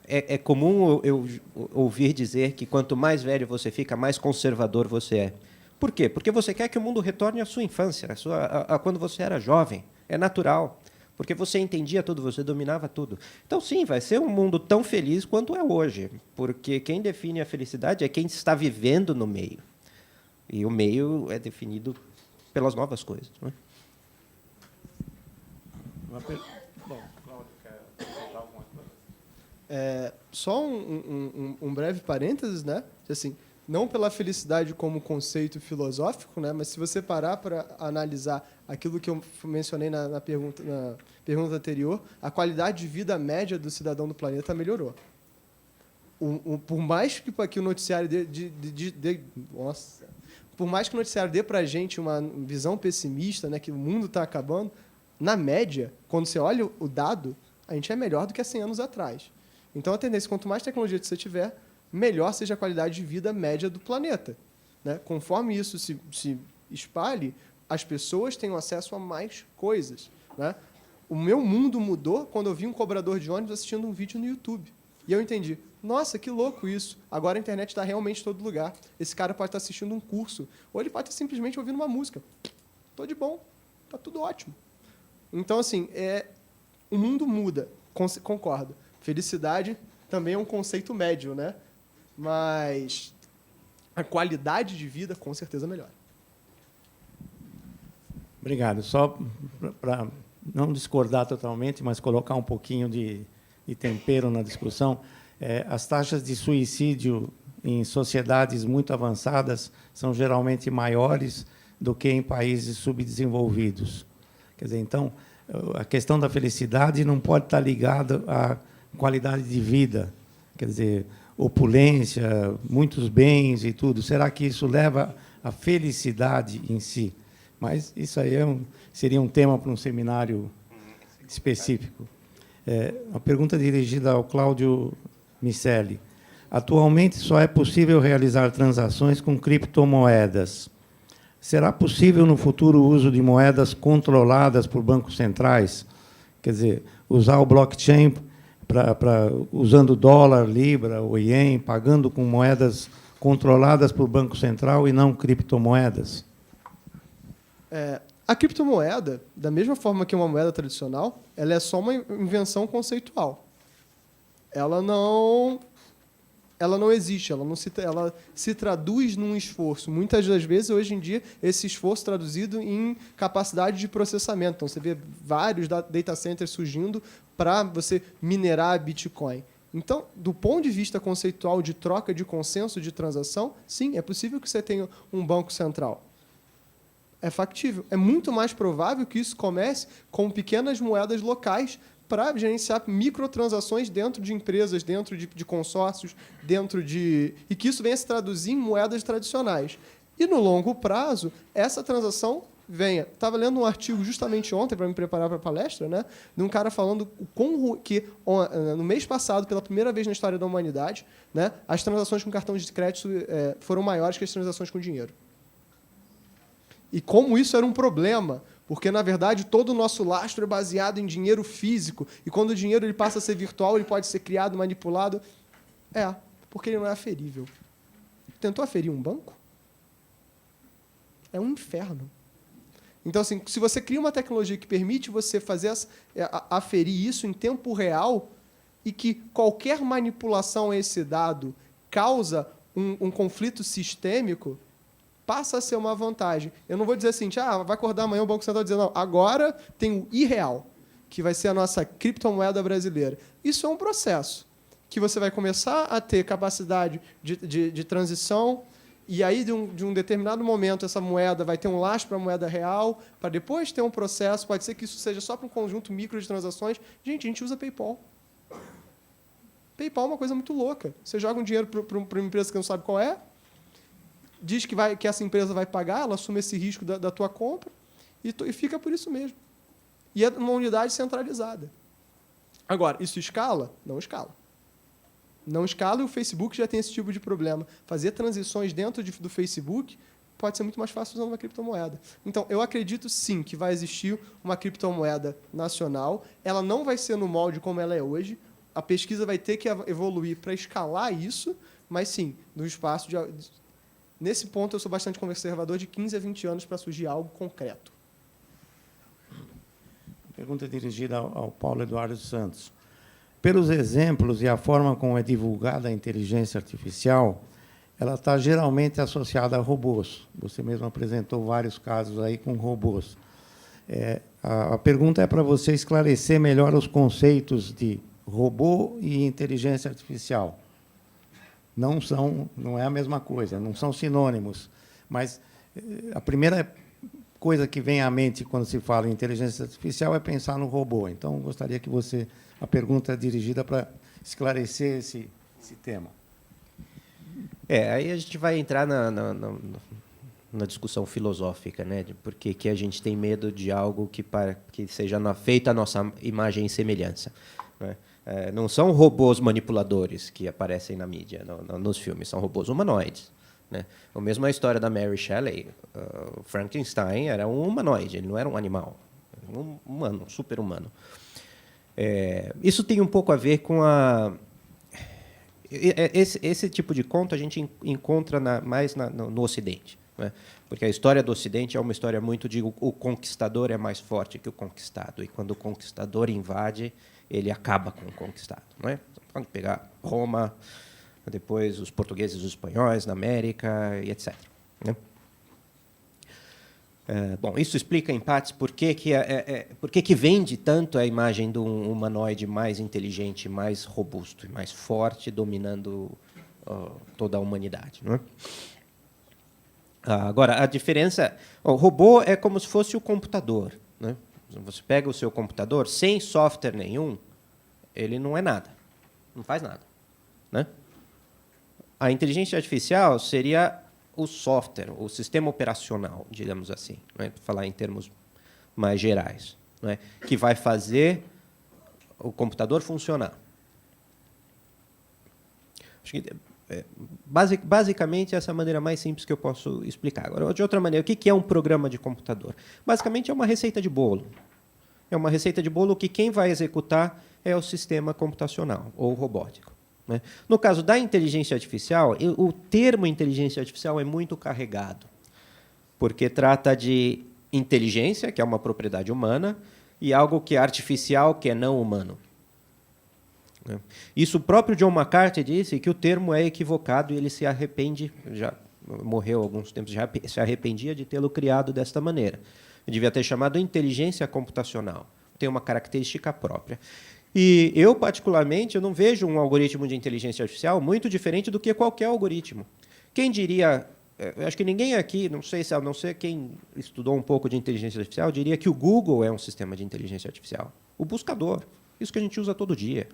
É comum eu ouvir dizer que quanto mais velho você fica, mais conservador você é. Por quê? Porque você quer que o mundo retorne à sua infância, a quando você era jovem. É natural. Porque você entendia tudo, você dominava tudo. Então, sim, vai ser um mundo tão feliz quanto é hoje. Porque quem define a felicidade é quem está vivendo no meio. E o meio é definido pelas novas coisas. Não é? Só um breve parênteses, né? Assim, não pela felicidade como conceito filosófico, né? Mas se você parar para analisar aquilo que eu mencionei na pergunta anterior, a qualidade de vida média do cidadão do planeta melhorou. Por mais que o noticiário por mais que o noticiário dê para a gente uma visão pessimista, né, que o mundo está acabando, na média, quando você olha o dado, a gente é melhor do que há 100 anos atrás. Então, a tendência, quanto mais tecnologia você tiver, melhor seja a qualidade de vida média do planeta. Né? Conforme isso se espalhe, as pessoas tenham acesso a mais coisas. Né? O meu mundo mudou quando eu vi um cobrador de ônibus assistindo um vídeo no YouTube. E eu entendi, nossa, que louco isso. Agora a internet está realmente em todo lugar. Esse cara pode estar assistindo um curso, ou ele pode estar simplesmente ouvindo uma música. Estou de bom, está tudo ótimo. Então, assim, o mundo muda, concordo. Felicidade também é um conceito médio, né? Mas a qualidade de vida, com certeza, melhora. Obrigado. Só para não discordar totalmente, mas colocar um pouquinho de tempero na discussão, as taxas de suicídio em sociedades muito avançadas são geralmente maiores do que em países subdesenvolvidos. Quer dizer, então, a questão da felicidade não pode estar ligada à qualidade de vida. Quer dizer, opulência, muitos bens e tudo. Será que isso leva à felicidade em si? Mas isso aí seria um tema para um seminário específico. Uma pergunta dirigida ao Cláudio Miceli. Atualmente, só é possível realizar transações com criptomoedas. Será possível, no futuro, o uso de moedas controladas por bancos centrais? Quer dizer, usar o blockchain usando dólar, libra ou ien, pagando com moedas controladas por Banco Central e não criptomoedas? A criptomoeda, da mesma forma que uma moeda tradicional, ela é só uma invenção conceitual. Ela não existe, ela se traduz num esforço. Muitas das vezes, hoje em dia, esse esforço traduzido em capacidade de processamento. Então, você vê vários data centers surgindo para você minerar Bitcoin. Então, do ponto de vista conceitual de troca de consenso de transação, sim, é possível que você tenha um banco central. É factível. É muito mais provável que isso comece com pequenas moedas locais para gerenciar microtransações dentro de empresas, dentro de consórcios, e que isso venha se traduzir em moedas tradicionais. E, no longo prazo, essa transação venha... Estava lendo um artigo justamente ontem, para me preparar para a palestra, né, de um cara falando que, no mês passado, pela primeira vez na história da humanidade, né, as transações com cartões de crédito foram maiores que as transações com dinheiro. E como isso era um problema, porque, na verdade, todo o nosso lastro é baseado em dinheiro físico, e quando o dinheiro ele passa a ser virtual, ele pode ser criado, manipulado. Porque ele não é aferível. Tentou aferir um banco? É um inferno. Então, assim, se você cria uma tecnologia que permite você aferir isso em tempo real, e que qualquer manipulação a esse dado causa um conflito sistêmico, passa a ser uma vantagem. Eu não vou dizer assim, vai acordar amanhã o Banco Central dizendo, não, agora tem o irreal, que vai ser a nossa criptomoeda brasileira. Isso é um processo que você vai começar a ter capacidade de transição, e aí, de um determinado momento, essa moeda vai ter um lastro para a moeda real, para depois ter um processo, pode ser que isso seja só para um conjunto micro de transações. Gente, a gente usa PayPal. PayPal é uma coisa muito louca. Você joga um dinheiro para uma empresa que não sabe qual é, diz que essa empresa vai pagar, ela assume esse risco da tua compra e fica por isso mesmo. E é uma unidade centralizada. Agora, isso escala? Não escala. Não escala, e o Facebook já tem esse tipo de problema. Fazer transições dentro do Facebook, pode ser muito mais fácil usando uma criptomoeda. Então, eu acredito sim que vai existir uma criptomoeda nacional. Ela não vai ser no molde como ela é hoje. A pesquisa vai ter que evoluir para escalar isso, mas sim, no espaço de... Nesse ponto, eu sou bastante conservador, de 15 a 20 anos para surgir algo concreto. Pergunta dirigida ao Paulo Eduardo Santos. Pelos exemplos e a forma como é divulgada a inteligência artificial, ela está geralmente associada a robôs. Você mesmo apresentou vários casos aí com robôs. A pergunta é para você esclarecer melhor os conceitos de robô e inteligência artificial. Não é a mesma coisa, não são sinônimos. Mas a primeira coisa que vem à mente quando se fala em inteligência artificial é pensar no robô. Então, gostaria que você... A pergunta é dirigida para esclarecer esse tema. Aí a gente vai entrar na discussão filosófica, né? De por que a gente tem medo de algo que seja feito a nossa imagem e semelhança. Né? Não são robôs manipuladores que aparecem na mídia, nos filmes, são robôs humanoides. Né? A mesma história da Mary Shelley, Frankenstein era um humanoide, ele não era um animal, era um humano, um super-humano. Isso tem um pouco a ver com esse tipo de conto a gente encontra mais no Ocidente, né? Porque a história do Ocidente é uma história muito de o conquistador é mais forte que o conquistado, e quando o conquistador invade, ele acaba com o conquistado. Não é? Pode pegar Roma, depois os portugueses e os espanhóis na América, e etc. Né? Bom, isso explica, em partes, por que vende tanto a imagem de um humanoide mais inteligente, mais robusto e mais forte, dominando toda a humanidade. Não é? Agora, a diferença... O robô é como se fosse o computador. Né? Você pega o seu computador, sem software nenhum, ele não é nada, não faz nada. Né? A inteligência artificial seria o software, o sistema operacional, digamos assim, né? Para falar em termos mais gerais, né? Que vai fazer o computador funcionar. Acho que, basicamente, essa é a maneira mais simples que eu posso explicar. Agora, de outra maneira, o que é um programa de computador? Basicamente, é uma receita de bolo. É uma receita de bolo que quem vai executar é o sistema computacional ou robótico. Né? No caso da inteligência artificial, o termo inteligência artificial é muito carregado, porque trata de inteligência, que é uma propriedade humana, e algo que é artificial, que é não humano. Isso o próprio John McCarthy disse que o termo é equivocado e ele se arrepende, já morreu há alguns tempos, já se arrependia de tê-lo criado desta maneira. Ele devia ter chamado inteligência computacional. Tem uma característica própria. E eu, particularmente, eu não vejo um algoritmo de inteligência artificial muito diferente do que qualquer algoritmo. Quem diria... Eu acho que ninguém aqui, não sei se a não ser quem estudou um pouco de inteligência artificial, diria que o Google é um sistema de inteligência artificial. O buscador. Isso que a gente usa todo dia.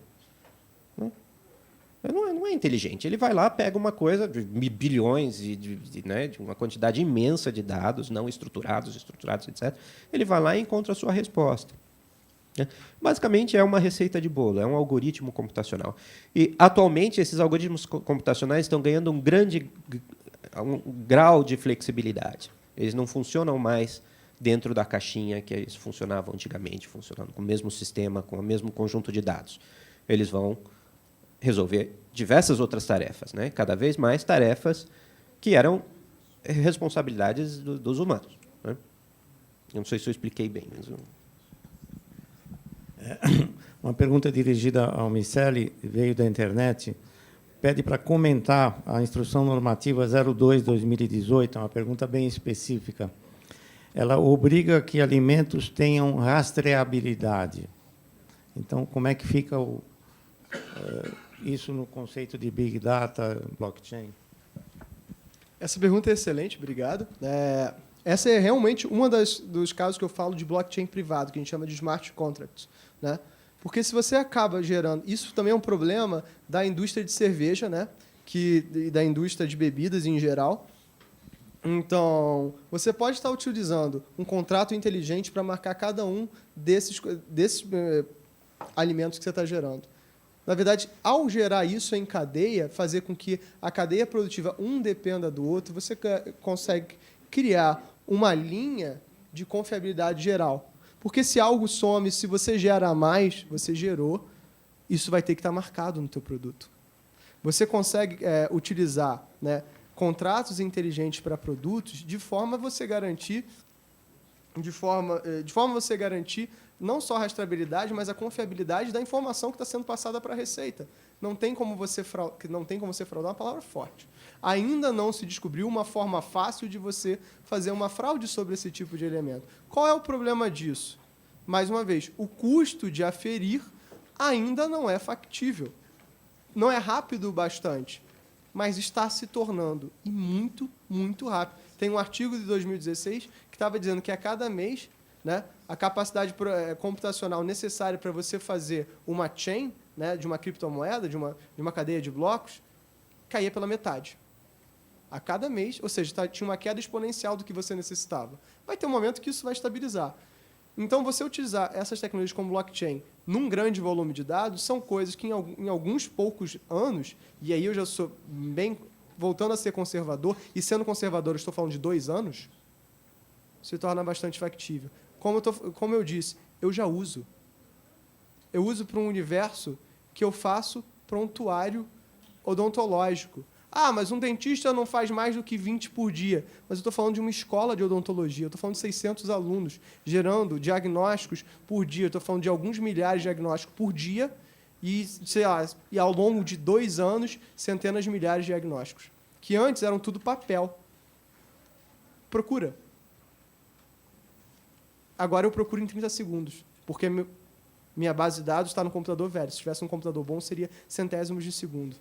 Não é inteligente. Ele vai lá, pega uma coisa de bilhões, né, de uma quantidade imensa de dados, não estruturados, etc. Ele vai lá e encontra a sua resposta. Basicamente, é uma receita de bolo, é um algoritmo computacional. E, atualmente, esses algoritmos computacionais estão ganhando um grau de flexibilidade. Eles não funcionam mais dentro da caixinha que eles funcionavam antigamente, funcionando com o mesmo sistema, com o mesmo conjunto de dados. Eles vão resolver diversas outras tarefas, né? Cada vez mais tarefas que eram responsabilidades dos humanos. Né? Eu não sei se eu expliquei bem, mas... Uma pergunta dirigida ao Miceli, veio da internet, pede para comentar a Instrução Normativa 02/2018, é uma pergunta bem específica. Ela obriga que alimentos tenham rastreabilidade. Então, como é que fica isso no conceito de Big Data, blockchain? Essa pergunta é excelente, obrigado. Essa é realmente dos casos que eu falo de blockchain privado, que a gente chama de smart contracts. Né? Porque se você acaba gerando... Isso também é um problema da indústria de cerveja, né? E da indústria de bebidas em geral. Então, você pode estar utilizando um contrato inteligente para marcar cada um desses alimentos que você está gerando. Na verdade, ao gerar isso em cadeia, fazer com que a cadeia produtiva dependa do outro, você consegue criar uma linha de confiabilidade geral. Porque se algo some, se você gera mais, você gerou, isso vai ter que estar marcado no teu produto. Você consegue utilizar, né, contratos inteligentes para produtos de forma a você garantir você garantir não só a rastreabilidade, mas a confiabilidade da informação que está sendo passada para a Receita. Não tem como você fraudar, uma palavra forte. Ainda não se descobriu uma forma fácil de você fazer uma fraude sobre esse tipo de elemento. Qual é o problema disso? Mais uma vez, o custo de aferir ainda não é factível. Não é rápido o bastante, mas está se tornando, e muito, muito rápido. Tem um artigo de 2016 que estava dizendo que a cada mês, né, a capacidade computacional necessária para você fazer uma chain, né, de uma criptomoeda, de uma cadeia de blocos, caía pela metade. A cada mês, ou seja, tinha uma queda exponencial do que você necessitava. Vai ter um momento que isso vai estabilizar. Então, você utilizar essas tecnologias como blockchain num grande volume de dados são coisas que, em alguns poucos anos, e aí eu já sou bem... voltando a ser conservador, e sendo conservador, eu estou falando de 2 anos, se torna bastante factível. Como eu disse, eu já uso. Eu uso para um universo que eu faço prontuário odontológico. Ah, mas um dentista não faz mais do que 20 por dia. Mas eu estou falando de uma escola de odontologia. Eu estou falando de 600 alunos gerando diagnósticos por dia. Eu estou falando de alguns milhares de diagnósticos por dia e, sei lá, e ao longo de 2 anos, centenas de milhares de diagnósticos. Que antes eram tudo papel. Procura. Agora eu procuro em 30 segundos, porque minha base de dados está no computador velho. Se tivesse um computador bom, seria centésimos de segundo.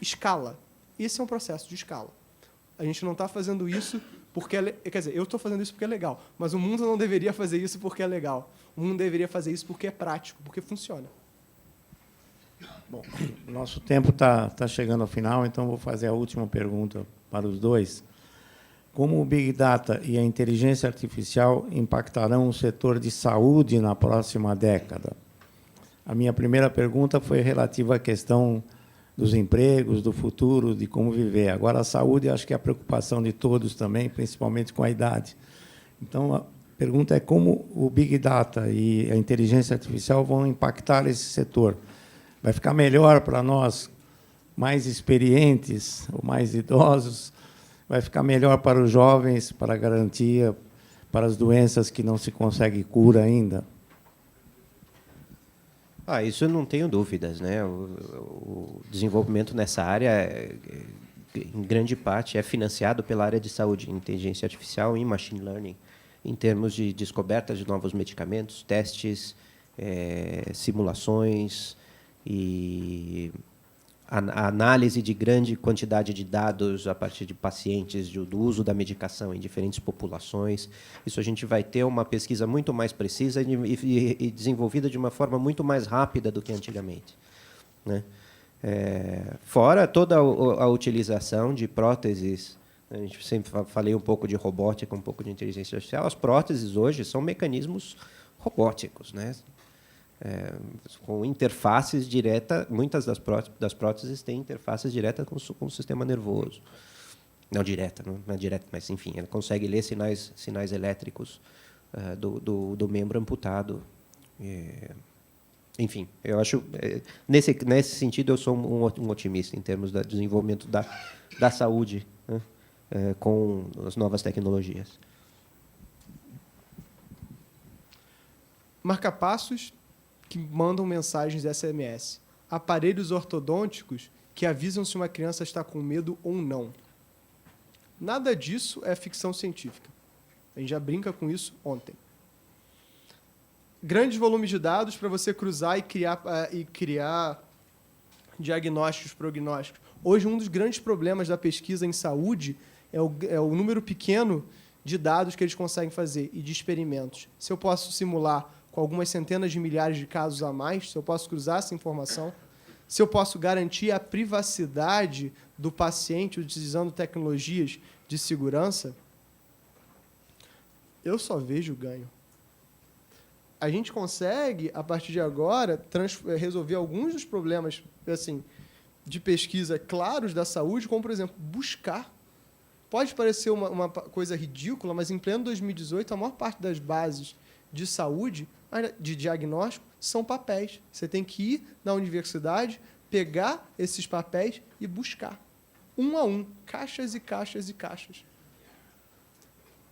Escala. Esse é um processo de escala. A gente não está fazendo isso porque quer dizer, eu estou fazendo isso porque é legal, mas o mundo não deveria fazer isso porque é legal. O mundo deveria fazer isso porque é prático, porque funciona. Bom, nosso tempo está chegando ao final, então vou fazer a última pergunta para os dois. Como o Big Data e a inteligência artificial impactarão o setor de saúde na próxima década? A minha primeira pergunta foi relativa à questão dos empregos, do futuro, de como viver. Agora, a saúde, acho que é a preocupação de todos também, principalmente com a idade. Então, a pergunta é como o Big Data e a inteligência artificial vão impactar esse setor. Vai ficar melhor para nós, mais experientes ou mais idosos? Vai ficar melhor para os jovens, para a garantia, para as doenças que não se consegue cura ainda? Isso eu não tenho dúvidas, né? O desenvolvimento nessa área, em grande parte, é financiado pela área de saúde, inteligência artificial e machine learning, em termos de descoberta de novos medicamentos, testes, simulações e a análise de grande quantidade de dados a partir de pacientes, do uso da medicação em diferentes populações. Isso a gente vai ter uma pesquisa muito mais precisa e desenvolvida de uma forma muito mais rápida do que antigamente, né? Fora toda a utilização de próteses, a gente sempre falei um pouco de robótica, um pouco de inteligência artificial. As próteses hoje são mecanismos robóticos, né? Com interfaces diretas, muitas das próteses têm interfaces diretas com o sistema nervoso. Não é direta, mas, enfim, ele consegue ler sinais elétricos do membro amputado. Enfim, eu acho, nesse sentido, eu sou um otimista em termos do desenvolvimento da saúde, né, com as novas tecnologias. Marca-passos que mandam mensagens SMS. Aparelhos ortodônticos que avisam se uma criança está com medo ou não. Nada disso é ficção científica. A gente já brinca com isso ontem. Grandes volumes de dados para você cruzar e criar diagnósticos, prognósticos. Hoje, um dos grandes problemas da pesquisa em saúde é o número pequeno de dados que eles conseguem fazer e de experimentos. Se eu posso simular com algumas centenas de milhares de casos a mais, se eu posso cruzar essa informação, se eu posso garantir a privacidade do paciente utilizando tecnologias de segurança, eu só vejo ganho. A gente consegue, a partir de agora, resolver alguns dos problemas assim, de pesquisa claros da saúde, como, por exemplo, buscar Pode parecer uma coisa ridícula, mas em pleno 2018, a maior parte das bases de saúde, de diagnóstico, são papéis. Você tem que ir na universidade, pegar esses papéis e buscar, um a um, caixas e caixas e caixas.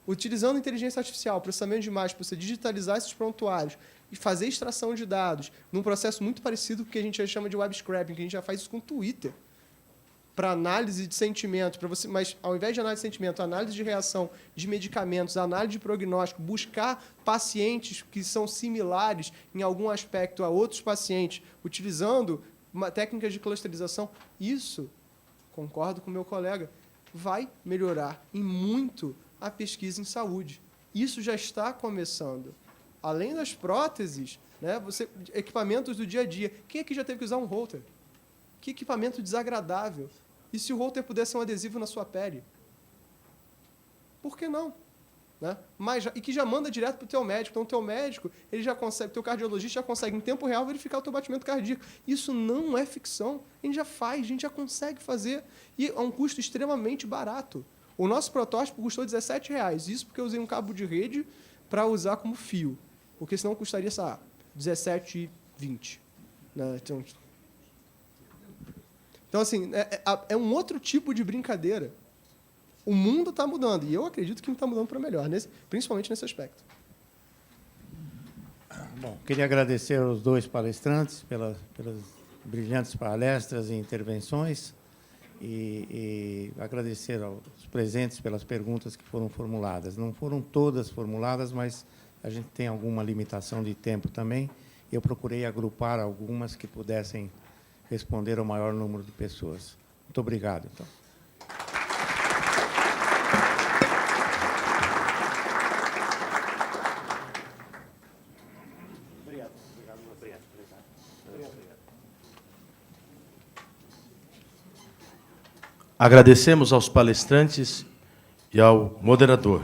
Utilizando inteligência artificial, processamento de imagens, para você digitalizar esses prontuários e fazer extração de dados, num processo muito parecido com o que a gente já chama de web scraping, que a gente já faz isso com o Twitter, para análise de sentimento, para você, mas ao invés de análise de sentimento, análise de reação de medicamentos, análise de prognóstico, buscar pacientes que são similares em algum aspecto a outros pacientes, utilizando técnicas de clusterização, isso, concordo com o meu colega, vai melhorar em muito a pesquisa em saúde. Isso já está começando. Além das próteses, né, equipamentos do dia a dia. Quem aqui já teve que usar um holter? Que equipamento desagradável. E se o holter pudesse ser um adesivo na sua pele? Por que não? Né? E que já manda direto para o teu médico. Então, o teu médico, ele já consegue, o teu cardiologista já consegue, em tempo real, verificar o teu batimento cardíaco. Isso não é ficção. A gente já faz, a gente já consegue fazer. E a um custo extremamente barato. O nosso protótipo custou R$17. Isso porque eu usei um cabo de rede para usar como fio. Porque senão custaria, sei lá, R$17,20. Né? Então, assim, é um outro tipo de brincadeira. O mundo está mudando, e eu acredito que está mudando para melhor, principalmente nesse aspecto. Bom, queria agradecer aos dois palestrantes pelas brilhantes palestras e intervenções e agradecer aos presentes pelas perguntas que foram formuladas. Não foram todas formuladas, mas a gente tem alguma limitação de tempo também. Eu procurei agrupar algumas que pudessem responder ao maior número de pessoas. Muito obrigado, então. Agradecemos aos palestrantes e ao moderador.